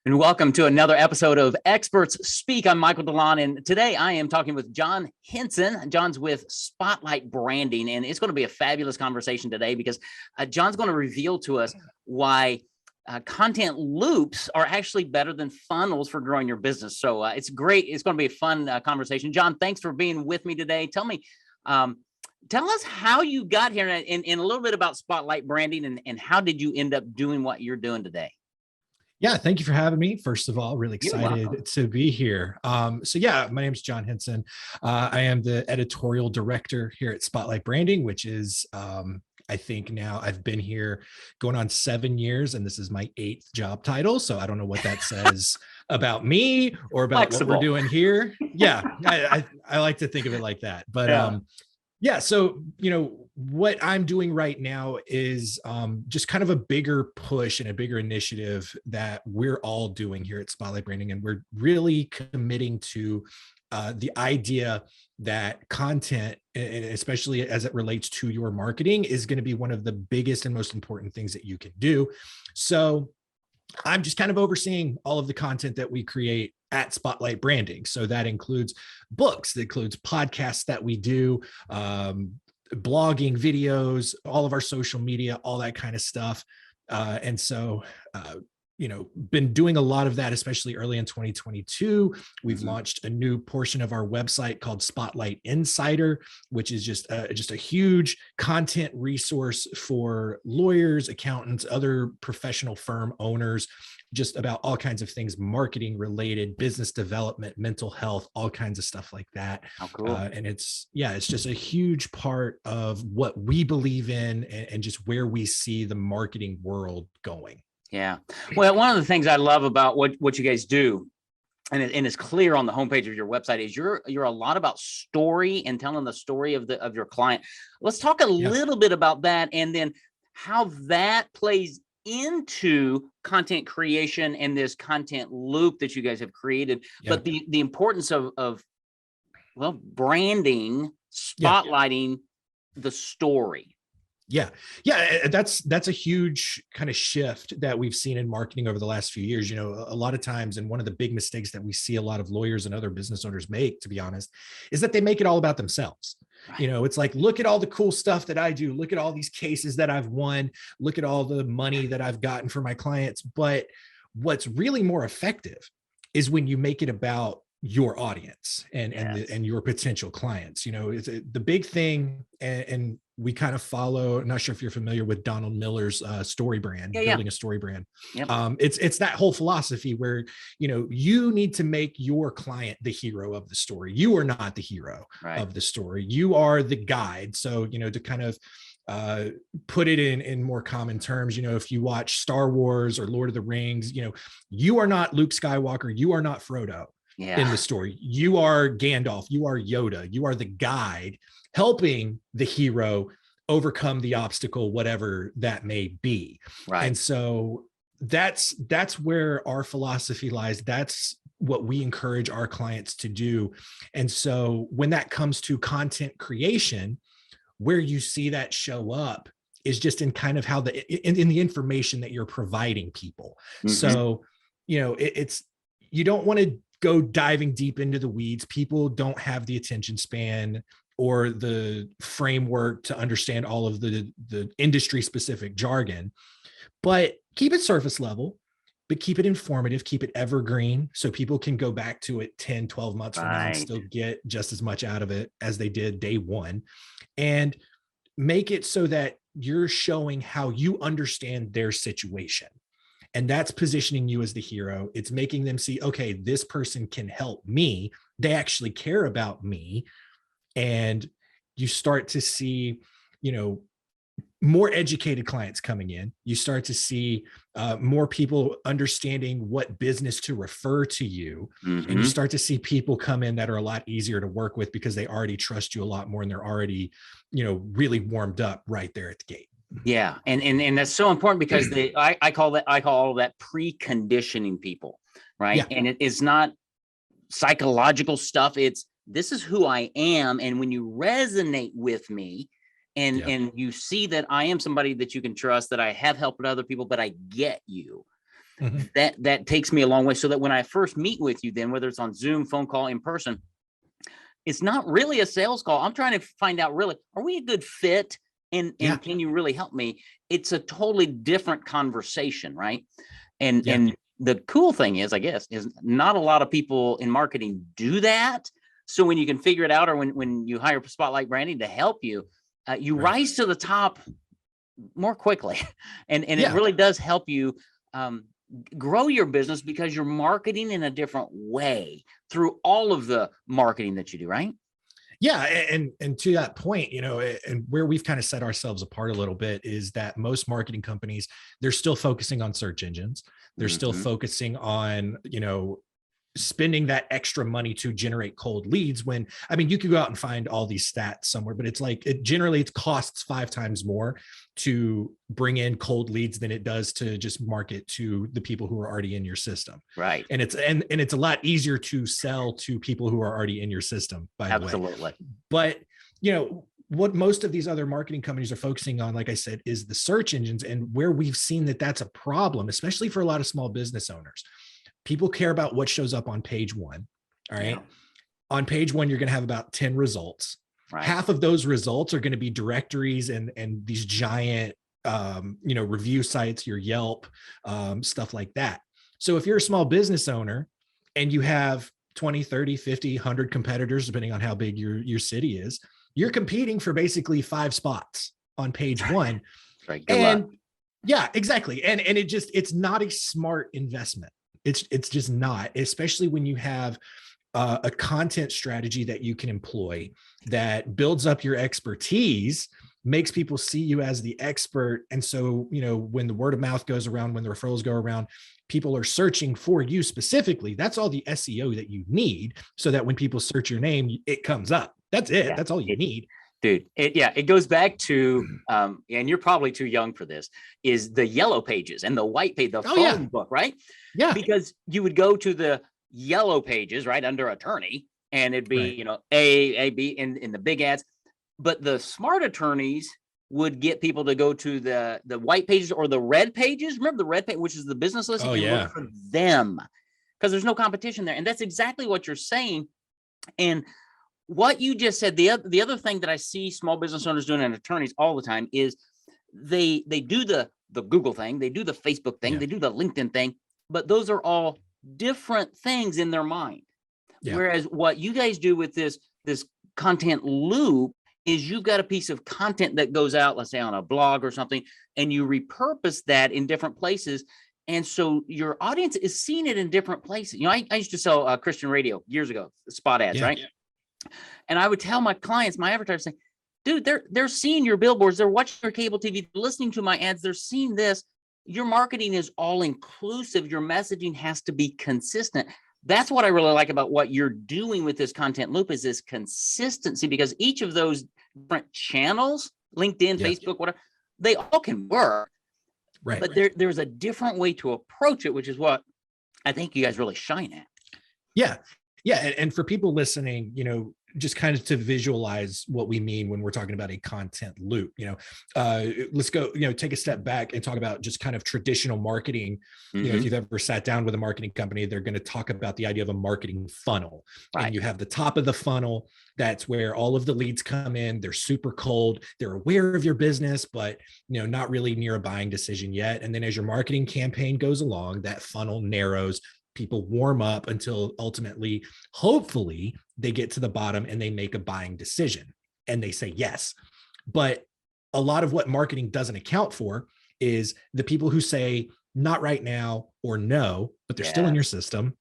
And welcome to another episode of Experts Speak. I'm Michael DeLon, and today I am talking with John Hinson. John's with Spotlight Branding, and it's going to be a fabulous conversation today because John's going to reveal to us why content loops are actually better than funnels for growing your business. So it's great. It's going to be a fun conversation. John, thanks for being with me today. Tell us how you got here and a little bit about Spotlight Branding and how did you end up doing what you're doing today? Yeah, thank you for having me. First of all, really excited to be here. My name is John Hinson. I am the editorial director here at Spotlight Branding, which is, I think now I've been here going on 7 years, and this is my 8th job title. So I don't know what that says about me or about what we're doing here. Yeah, I like to think of it like that. But so, what I'm doing right now is just kind of a bigger push and a bigger initiative that we're all doing here at Spotlight Branding. And we're really committing to the idea that content, and especially as it relates to your marketing, is going to be one of the biggest and most important things that you can do. So I'm just kind of overseeing all of the content that we create at Spotlight Branding. So that includes books, that includes podcasts that we do, blogging, videos, all of our social media, all that kind of stuff. Been doing a lot of that, especially early in 2022. We've launched a new portion of our website called Spotlight Insider, which is just a huge content resource for lawyers, accountants, other professional firm owners, just about all kinds of things, marketing related, business development, mental health, all kinds of stuff like that. How cool. And it's just a huge part of what we believe in and just where we see the marketing world going. Yeah. Well, one of the things I love about what you guys do, and it's clear on the homepage of your website, is you're a lot about story and telling the story of your client. Let's talk a little bit about that, and then how that plays into content creation and this content loop that you guys have created. But the importance of branding, spotlighting the story. Yeah. That's a huge kind of shift that we've seen in marketing over the last few years. A lot of times, and one of the big mistakes that we see a lot of lawyers and other business owners make, to be honest, is that they make it all about themselves. Right. It's like, look at all the cool stuff that I do. Look at all these cases that I've won. Look at all the money that I've gotten for my clients. But what's really more effective is when you make it about your audience and your potential clients. It's the big thing, and we kind of follow. I'm not sure if you're familiar with Donald Miller's story brand, building a story brand. Yep. It's that whole philosophy where you need to make your client the hero of the story. You are not the hero of the story. You are the guide. So to kind of put it in more common terms, if you watch Star Wars or Lord of the Rings, you are not Luke Skywalker. You are not Frodo. In the story, you are Gandalf, you are Yoda, you are the guide helping the hero overcome the obstacle, whatever that may be. Right. And so that's where our philosophy lies. That's what we encourage our clients to do. And so when that comes to content creation, where you see that show up is just in kind of how in the information that you're providing people. So, it's, you don't want to go diving deep into the weeds. People don't have the attention span or the framework to understand all of the industry specific jargon, but keep it surface level, but keep it informative, keep it evergreen, so people can go back to it 10, 12 months from now and still get just as much out of it as they did day one. And make it so that you're showing how you understand their situation. And that's positioning you as the hero. It's making them see, okay, this person can help me. They actually care about me. And you start to see, more educated clients coming in. You start to see more people understanding what business to refer to you. And you start to see people come in that are a lot easier to work with because they already trust you a lot more and they're already, really warmed up right there at the gate. Yeah. And that's so important because I call all of that preconditioning people, right? Yeah. And it is not psychological stuff. It's, this is who I am. And when you resonate with me and you see that I am somebody that you can trust, that I have helped other people, but I get you, Mhm. that takes me a long way, so that when I first meet with you, then whether it's on Zoom, phone call, in person, it's not really a sales call. I'm trying to find out, really, are we a good fit? Yeah. And can you really help me? It's a totally different conversation, right? And Yeah. the cool thing is, I guess, is not a lot of people in marketing do that. So when you can figure it out, or when you hire Spotlight Branding to help you, you Right. rise to the top more quickly. And it Yeah. really does help you grow your business, because you're marketing in a different way through all of the marketing that you do, right? Yeah, and to that point, and where we've kind of set ourselves apart a little bit is that most marketing companies, they're still focusing on search engines. They're still Mm-hmm. focusing on, spending that extra money to generate cold leads, when, I mean, you could go out and find all these stats somewhere, but it's like, it costs 5 times more to bring in cold leads than it does to just market to the people who are already in your system. Right. And it's a lot easier to sell to people who are already in your system, by the way. Absolutely. But what most of these other marketing companies are focusing on, like I said, is the search engines. And where we've seen that that's a problem, especially for a lot of small business owners, people care about what shows up on page 1. All right. Yeah. On page 1, you're going to have about 10 results. Right. Half of those results are going to be directories and these giant, review sites, your Yelp, stuff like that. So if you're a small business owner and you have 20, 30, 50, 100 competitors, depending on how big your city is, you're competing for basically 5 spots on page 1. Right. Good luck. Yeah, exactly. And it's not a smart investment. It's just not, especially when you have a content strategy that you can employ that builds up your expertise, makes people see you as the expert. And so, when the word of mouth goes around, when the referrals go around, people are searching for you specifically. That's all the SEO that you need, so that when people search your name, it comes up. That's it. Yeah. That's all you need. Dude, it goes back to, and you're probably too young for this, is the yellow pages and the white page, the phone book, right? Yeah. Because you would go to the yellow pages, right, under attorney, and it'd be, Right. A, B in the big ads. But the smart attorneys would get people to go to the white pages or the red pages. Remember the red page, which is the business listing, and look for them, because there's no competition there. And that's exactly what you're saying. And what you just said, the other thing that I see small business owners doing and attorneys all the time is they do the Google thing, they do the Facebook thing, they do the LinkedIn thing, but those are all different things in their mind. Yeah. Whereas what you guys do with this content loop is you've got a piece of content that goes out, let's say on a blog or something, and you repurpose that in different places. And so your audience is seeing it in different places. I used to sell Christian radio years ago, spot ads, right? Yeah. And I would tell my clients, my advertisers, saying, dude, they're seeing your billboards, they're watching your cable TV, listening to my ads, they're seeing this. Your marketing is all inclusive. Your messaging has to be consistent. That's what I really like about what you're doing with this content loop, is this consistency, because each of those different channels, LinkedIn, Facebook, whatever, they all can work. Right. But there's a different way to approach it, which is what I think you guys really shine at. Yeah. Yeah. And for people listening, just kind of to visualize what we mean when we're talking about a content loop, let's go, take a step back and talk about just kind of traditional marketing. Mm-hmm. If you've ever sat down with a marketing company, they're going to talk about the idea of a marketing funnel. Right. And you have the top of the funnel. That's where all of the leads come in. They're super cold. They're aware of your business, but not really near a buying decision yet. And then as your marketing campaign goes along, that funnel narrows. People warm up until ultimately, hopefully, they get to the bottom and they make a buying decision and they say yes. But a lot of what marketing doesn't account for is the people who say not right now or no, but they're still in your system.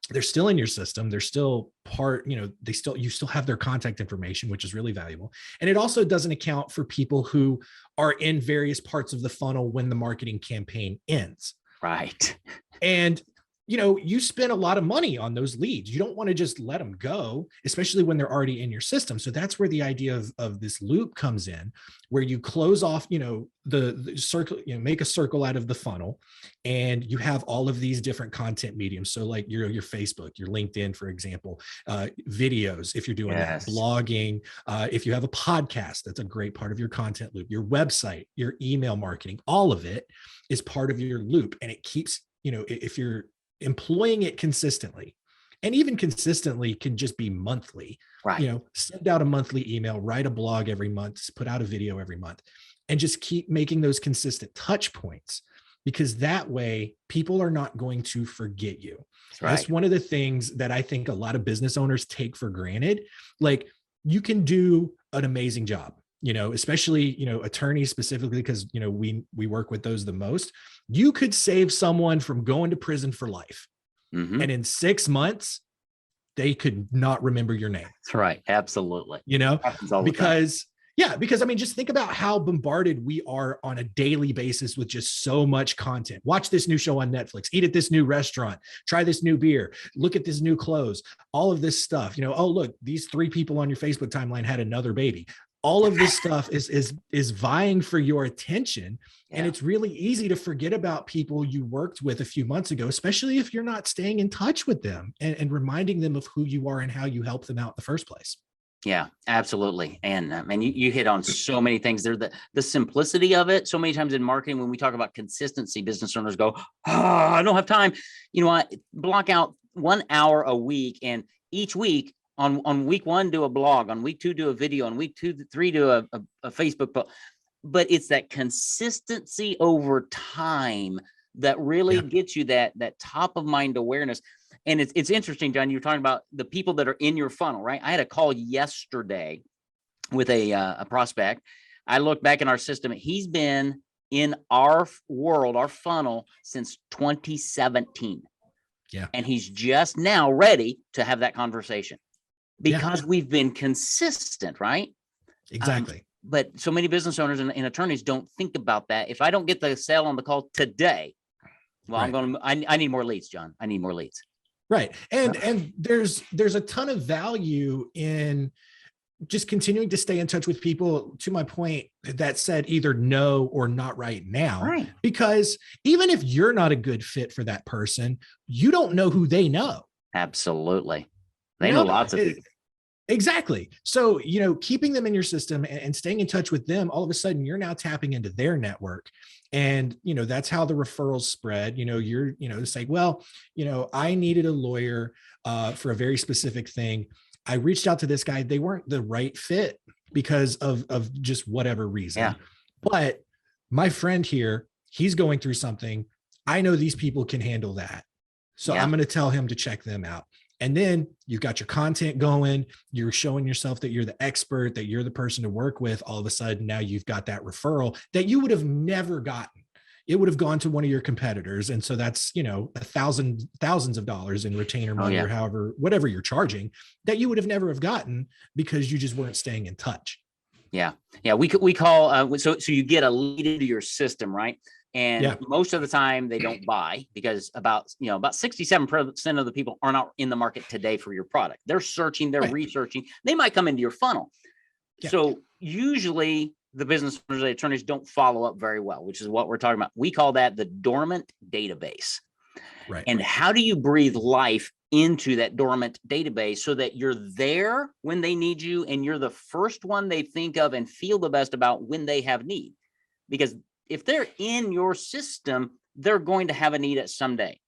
They're still in your system. They're still part, you still have their contact information, which is really valuable. And it also doesn't account for people who are in various parts of the funnel when the marketing campaign ends. Right. And you spend a lot of money on those leads. You don't want to just let them go, especially when they're already in your system. So that's where the idea of this loop comes in, where you close off, the circle, make a circle out of the funnel, and you have all of these different content mediums. So like your Facebook, your LinkedIn, for example, videos, if you're doing that, blogging, if you have a podcast, that's a great part of your content loop, your website, your email marketing, all of it is part of your loop, and it keeps if you're employing it consistently, and even consistently can just be monthly, Right. Send out a monthly email, write a blog every month, put out a video every month, and just keep making those consistent touch points, because that way people are not going to forget you. That's right. That's one of the things that I think a lot of business owners take for granted. Like, you can do an amazing job, especially, attorneys specifically, because, we work with those the most. You could save someone from going to prison for life. Mm-hmm. And in 6 months, they could not remember your name. That's right. Absolutely. Because I mean, just think about how bombarded we are on a daily basis with just so much content. Watch this new show on Netflix, eat at this new restaurant, try this new beer, look at this new clothes, all of this stuff. Oh, look, these 3 people on your Facebook timeline had another baby. All of this stuff is vying for your attention. Yeah. And it's really easy to forget about people you worked with a few months ago, especially if you're not staying in touch with them and reminding them of who you are and how you helped them out in the first place. Yeah, absolutely. And you hit on so many things there. The simplicity of it. So many times in marketing, when we talk about consistency, business owners go, I don't have time. I block out 1 hour a week, and each week on week 1, do a blog, on week 2, do a video, on week 2, 3, do a Facebook post. But it's that consistency over time that really gets you that top of mind awareness. And it's interesting, John, you're talking about the people that are in your funnel, right? I had a call yesterday with a prospect. I looked back in our system. He's been in our world, our funnel, since 2017. Yeah. And he's just now ready to have that conversation because we've been consistent, right? Exactly. But so many business owners and attorneys don't think about that. If I don't get the sale on the call today, well, I need more leads, John. I need more leads. Right. And there's a ton of value in just continuing to stay in touch with people, to my point, that said either no or not right now. Right. Because even if you're not a good fit for that person, you don't know who they know. Absolutely. They know lots of people. Exactly. So, keeping them in your system and staying in touch with them, all of a sudden you're now tapping into their network. And, that's how the referrals spread. It's like, well, I needed a lawyer for a very specific thing. I reached out to this guy. They weren't the right fit because of just whatever reason. Yeah. But my friend here, he's going through something. I know these people can handle that. So I'm going to tell him to check them out. And then you've got your content going, you're showing yourself that you're the expert, that you're the person to work with. All of a sudden, now you've got that referral that you would have never gotten. It would have gone to one of your competitors. And so that's, thousands of dollars in retainer money or whatever you're charging that you would have never have gotten because you just weren't staying in touch. Yeah. Yeah. We call, so you get a lead into your system, right? And most of the time they don't buy because about 67% of the people are not in the market today for your product. They're searching, they're researching. They might come into your funnel. Yeah. So usually the business owners, the attorneys don't follow up very well, which is what we're talking about. We call that the dormant database. Right. And how do you breathe life into that dormant database so that you're there when they need you and you're the first one they think of and feel the best about when they have need? Because if they're in your system, they're going to have a need at some day,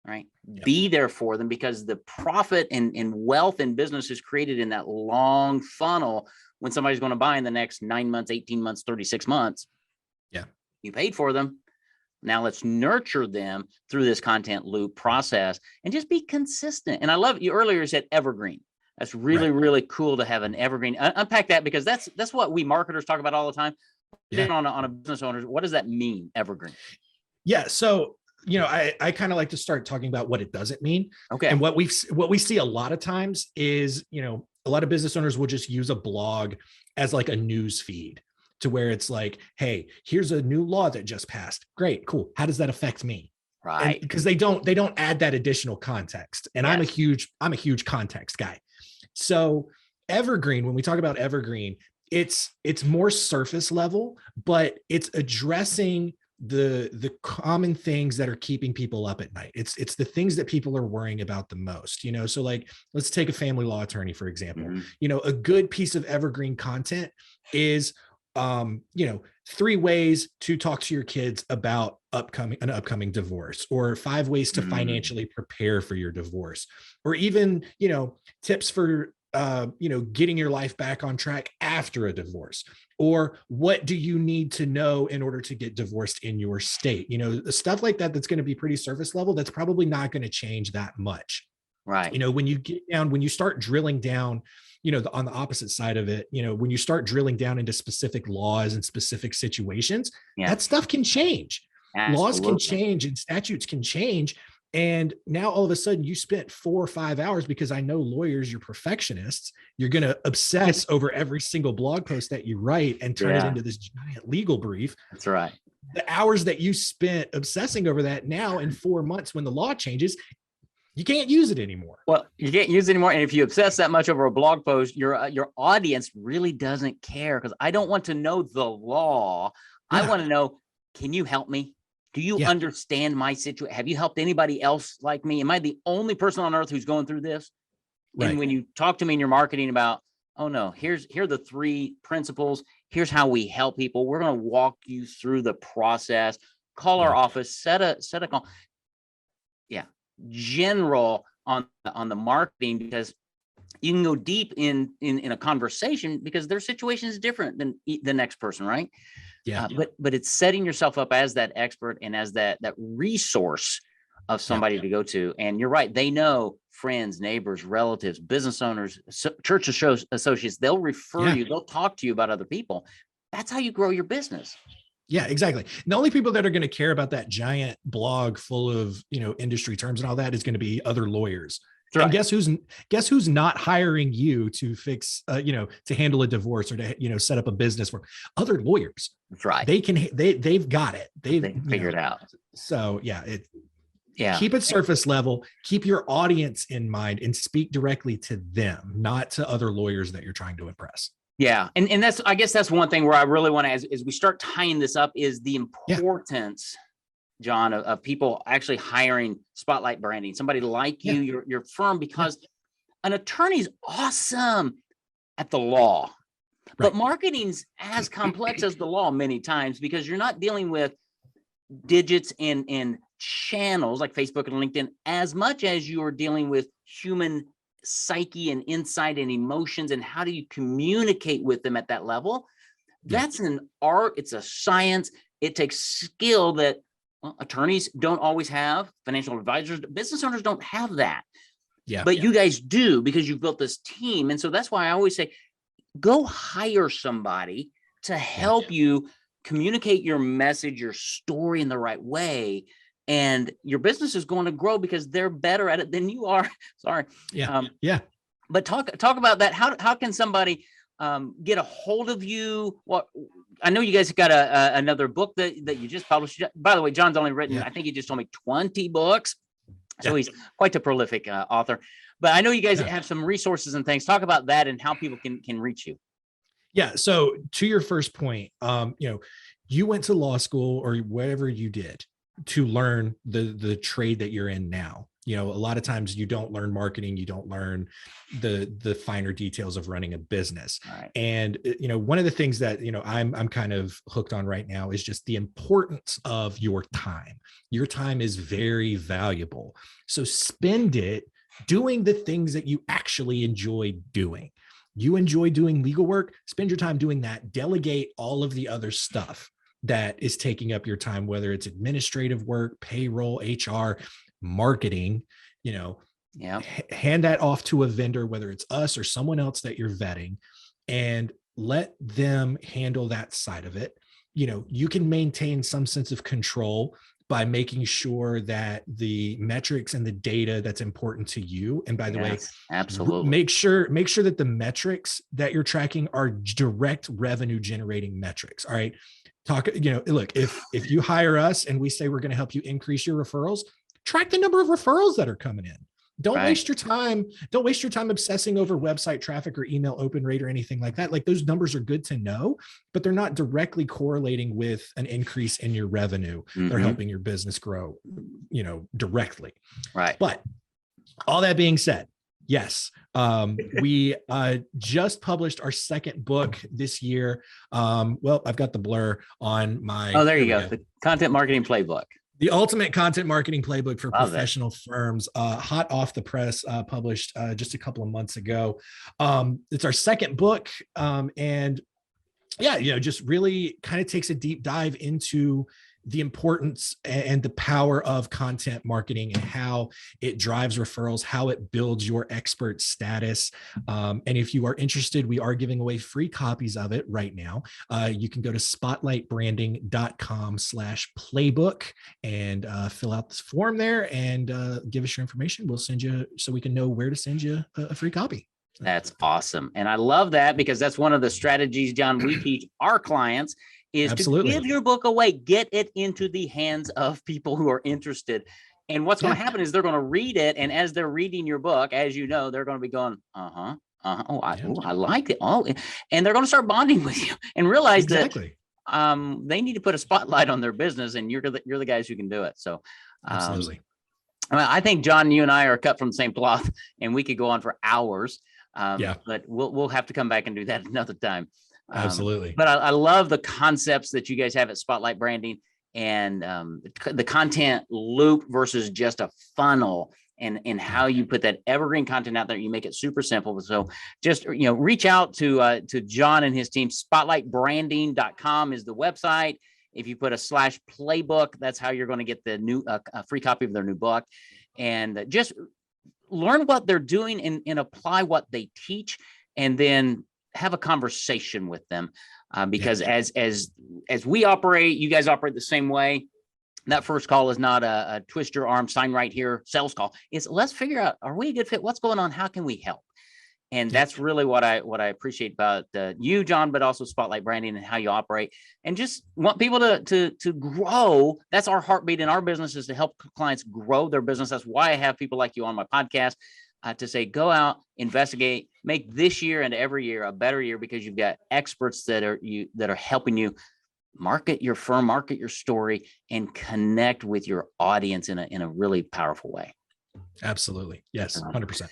right? Yep. Be there for them because the profit and wealth in business is created in that long funnel when somebody's going to buy in the next 9 months, 18 months, 36 months. Yeah. You paid for them. Now let's nurture them through this content loop process and just be consistent. And I love you earlier said evergreen. That's really, really cool to have an evergreen. Unpack that because that's what we marketers talk about all the time. Yeah. On a business owner, what does that mean, evergreen? Yeah. So, I kind of like to start talking about what it doesn't mean. Okay. And what we see a lot of times is, a lot of business owners will just use a blog as like a news feed to where it's like, hey, here's a new law that just passed. Great, cool. How does that affect me? Right. Because they don't add that additional context. And I'm a huge context guy. So evergreen, when we talk about evergreen, it's more surface level, but it's addressing the common things that are keeping people up at night. It's the things that people are worrying about the most, so like, let's take a family law attorney, for example. A good piece of evergreen content is 3 ways to talk to your kids about an upcoming divorce, or 5 ways to financially prepare for your divorce, or even, tips for, getting your life back on track after a divorce, or what do you need to know in order to get divorced in your state, stuff like that. That's going to be pretty surface level. That's probably not going to change that much. Right. When you start drilling down, on the opposite side of it, when you start drilling down into specific laws and specific situations, that stuff can change. Absolutely. Laws can change and statutes can change. And now all of a sudden you spent 4 or 5 hours, because I know lawyers, you're perfectionists. You're going to obsess over every single blog post that you write and turn it into this giant legal brief. That's right. The hours that you spent obsessing over that, now in 4 months, when the law changes, you can't use it anymore. Well, you can't use it anymore. And if you obsess that much over a blog post, your audience really doesn't care, because I don't want to know the law. I want to know, can you help me? Do you understand my situation? Have you helped anybody else like me? Am I the only person on earth who's going through this? Right. And when you talk to me in your marketing about, oh no, here are the 3 principles. Here's how we help people. We're going to walk you through the process. Call our office, set a call. Yeah. General on the marketing, because you can go deep in a conversation, because their situation is different than the next person, right? But it's setting yourself up as that expert and as that resource of somebody to go to. And you're right, they know friends, neighbors, relatives, business owners, church associates. They'll refer you, they'll talk to you about other people. That's how you grow your business. Yeah, exactly. And the only people that are going to care about that giant blog full of, industry terms and all that is going to be other lawyers. Right. And guess who's not hiring you to fix, to handle a divorce, or to, set up a business for other lawyers. That's right. They've got it. They've figured it out. So keep it surface level, keep your audience in mind, and speak directly to them, not to other lawyers that you're trying to impress. Yeah. And I guess that's one thing where I really want to, as we start tying this up, is the importance, John, of people actually hiring Spotlight branding, somebody like you, your firm, because an attorney's awesome at the law, but marketing's as complex as the law many times, because you're not dealing with digits and channels like Facebook and LinkedIn as much as you are dealing with human psyche and insight and emotions, and how do you communicate with them at that level. That's an art. It's a science. It takes skill that attorneys don't always have. Financial advisors, business owners don't have that. But you guys do, because you've built this team. And so that's why I always say, go hire somebody to help you communicate your message, your story in the right way. And your business is going to grow because they're better at it than you are. Sorry. But talk about that. How can somebody get a hold of you? Well, I know you guys got another book that you just published. By the way, John's only written, I think he just told me 20 books. So he's quite a prolific author. But I know you guys have some resources and things. Talk about that and how people can reach you. Yeah. So to your first point, you went to law school or whatever you did to learn the trade that you're in now. A lot of times you don't learn marketing, you don't learn the finer details of running a business. Right. And one of the things that I'm kind of hooked on right now is just the importance of your time. Your time is very valuable. So spend it doing the things that you actually enjoy doing. You enjoy doing legal work, spend your time doing that. Delegate all of the other stuff that is taking up your time, whether it's administrative work, payroll, HR, marketing, hand that off to a vendor, whether it's us or someone else that you're vetting, and let them handle that side of it. You can maintain some sense of control by making sure that the metrics and the data that's important to you. And by the way, absolutely make sure that the metrics that you're tracking are direct revenue generating metrics. All right. Look, if you hire us and we say we're going to help you increase your referrals, track the number of referrals that are coming in. Don't waste your time. Don't waste your time obsessing over website traffic or email open rate or anything like that. Like, those numbers are good to know, but they're not directly correlating with an increase in your revenue. Mm-hmm. They're helping your business grow, directly. Right. But all that being said, Yes. We just published our second book this year. Well, I've got the blur on my. Oh, there you go. The Content Marketing Playbook. The ultimate content marketing playbook for Love professional firms, hot off the press, published just a couple of months ago. It's our second book. And yeah, just really kind of takes a deep dive into the importance and the power of content marketing and how it drives referrals, how it builds your expert status. And if you are interested, we are giving away free copies of it right now. You can go to spotlightbranding.com/playbook and fill out this form there and give us your information. We'll send you so we can know where to send you a free copy. That's awesome. And I love that because that's one of the strategies, John, we teach our clients is Absolutely. to give your book away, get it into the hands of people who are interested. And what's going to happen is they're going to read it. And as they're reading your book, as you know, they're going to be going, I like it. Oh, and they're going to start bonding with you and realize that they need to put a spotlight on their business, and you're the guys who can do it. So absolutely. I think, John, you and I are cut from the same cloth, and we could go on for hours. But we'll have to come back and do that another time. Absolutely. But I love the concepts that you guys have at Spotlight Branding and the content loop versus just a funnel and how you put that evergreen content out there. You make it super simple. So just, reach out to John and his team. Spotlightbranding.com is the website. If you put a /playbook, that's how you're going to get the new free copy of their new book. And just learn what they're doing and apply what they teach, and then have a conversation with them, because as we operate, you guys operate the same way. That first call is not a twist your arm, sign right here sales call. It's let's figure out, are we a good fit? What's going on? How can we help? And that's really what I appreciate about you, John, but also Spotlight Branding and how you operate, and just want people to grow. That's our heartbeat in our business, is to help clients grow their business. That's why I have people like you on my podcast, to say, go out, investigate, make this year and every year a better year, because you've got experts that are helping you market your firm, market your story, and connect with your audience in a really powerful way. Absolutely. Yes. 100%.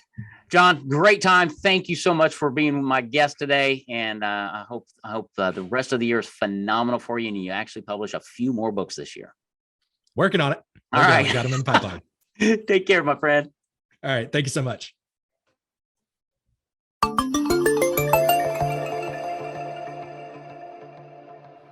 John, great time. Thank you so much for being my guest today. And I hope the rest of the year is phenomenal for you, and you actually publish a few more books this year. Working on it. All right. Got them in the pipeline. Take care, my friend. All right. Thank you so much.